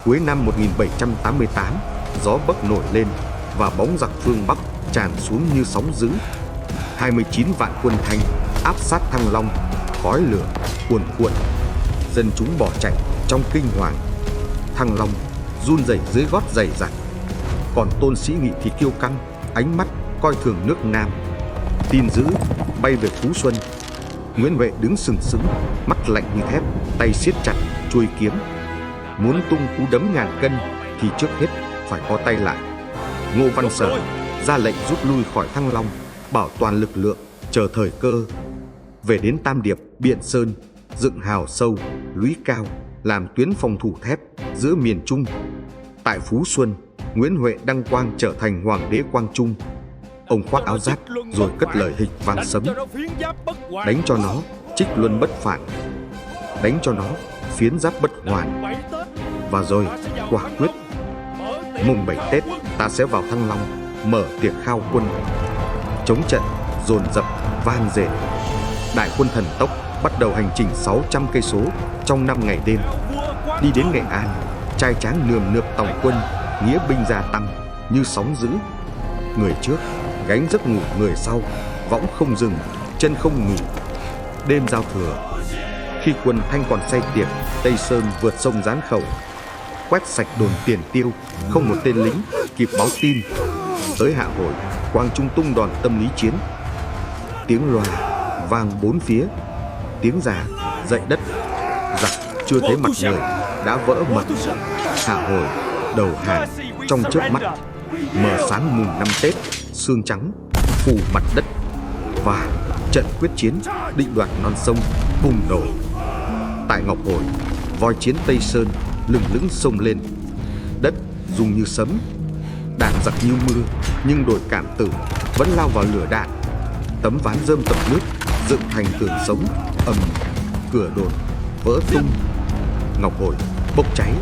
Cuối năm 1788, gió Bắc nổi lên và bóng giặc phương Bắc tràn xuống như sóng dữ. 29 vạn quân Thanh áp sát Thăng Long, khói lửa cuồn cuộn. Dân chúng bỏ chạy trong kinh hoàng. Thăng Long run rẩy dưới gót giày giặc. Còn Tôn Sĩ Nghị thì kiêu căng, ánh mắt coi thường nước Nam. Tin dữ bay về Phú Xuân. Nguyễn Huệ đứng sừng sững, mắt lạnh như thép, tay siết chặt chuôi kiếm. Muốn tung cú đấm ngàn cân thì trước hết phải có tay lại. Ngô Văn Sở ra lệnh rút lui khỏi Thăng Long, bảo toàn lực lượng chờ thời cơ. Về đến Tam Điệp, Biện Sơn, dựng hào sâu, lũy cao, làm tuyến phòng thủ thép giữa miền Trung. Tại Phú Xuân, Nguyễn Huệ đăng quang trở thành hoàng đế Quang Trung. Ông khoác áo giáp rồi cất lời hịch vang sấm: đánh cho nó Trích Luân bất phản, đánh cho nó Phiến Giáp bất hoàn. Và rồi quả quyết, mùng 7 Tết ta sẽ vào Thăng Long mở tiệc khao quân. Chống trận dồn dập vang dền. Đại quân thần tốc bắt đầu hành trình 600 cây số trong 5 ngày đêm. Đi đến Nghệ An, trai tráng nườm nượp tòng quân, nghĩa binh gia tăng như sóng dữ. Người trước gánh giấc ngủ người sau, võng không dừng, chân không nghỉ. Đêm giao thừa, khi quân Thanh còn say tiệc, Tây Sơn vượt sông Gián Khẩu, quét sạch đồn Tiền Tiêu, không một tên lính kịp báo tin. Tới Hạ Hồi, Quang Trung tung đòn tâm lý chiến. Tiếng loa vang bốn phía, tiếng già dậy đất. Giặc chưa thấy mặt người đã vỡ mật. Hạ Hồi đầu hàng trong chớp mắt. Mờ sáng mùng 5 Tết, sương trắng phủ mặt đất và trận quyết chiến định đoạt non sông bùng nổ. Tại Ngọc Hồi, voi chiến Tây Sơn lừng lững sông lên. Đất rung như sấm, đạn giặc như mưa, nhưng đội Cảm Tử vẫn lao vào lửa đạn. Tấm ván rơm tập nước dựng thành tường sống, ầm, cửa đồn vỡ tung. Ngọc Hồi bốc cháy,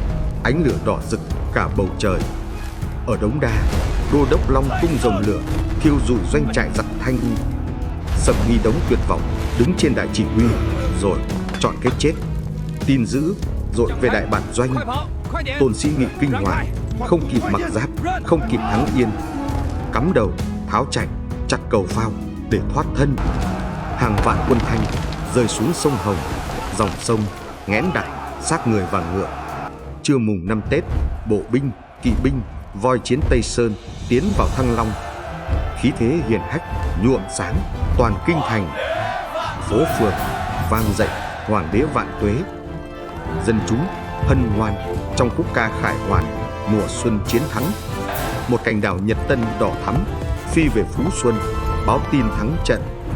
ánh lửa đỏ rực cả bầu trời. Ở Đống Đa, Đô đốc Long tung dòng lửa thiêu rụi doanh trại giặc Thanh U. Sầm Nghi Đống tuyệt vọng đứng trên đại chỉ huy rồi chọn cái chết. Tin dữ dội về đại bản doanh. Tôn Sĩ Nghị kinh hoàng, không kịp mặc giáp, không kịp thắng yên, cắm đầu tháo chạy chặt cầu phao để thoát thân. Hàng vạn quân Thanh rơi xuống sông Hồng, dòng sông nghẽn đặc xác người và ngựa. Trưa mùng 5 Tết, bộ binh, kỵ binh, voi chiến Tây Sơn tiến vào Thăng Long. Khí thế hiển hách nhuộm sáng toàn kinh thành. Phố phường vang dậy Hoàng đế vạn tuế. Dân chúng hân hoan trong khúc ca khải hoàn mùa xuân chiến thắng. Một cành đào Nhật Tân đỏ thắm phi về Phú Xuân báo tin thắng trận.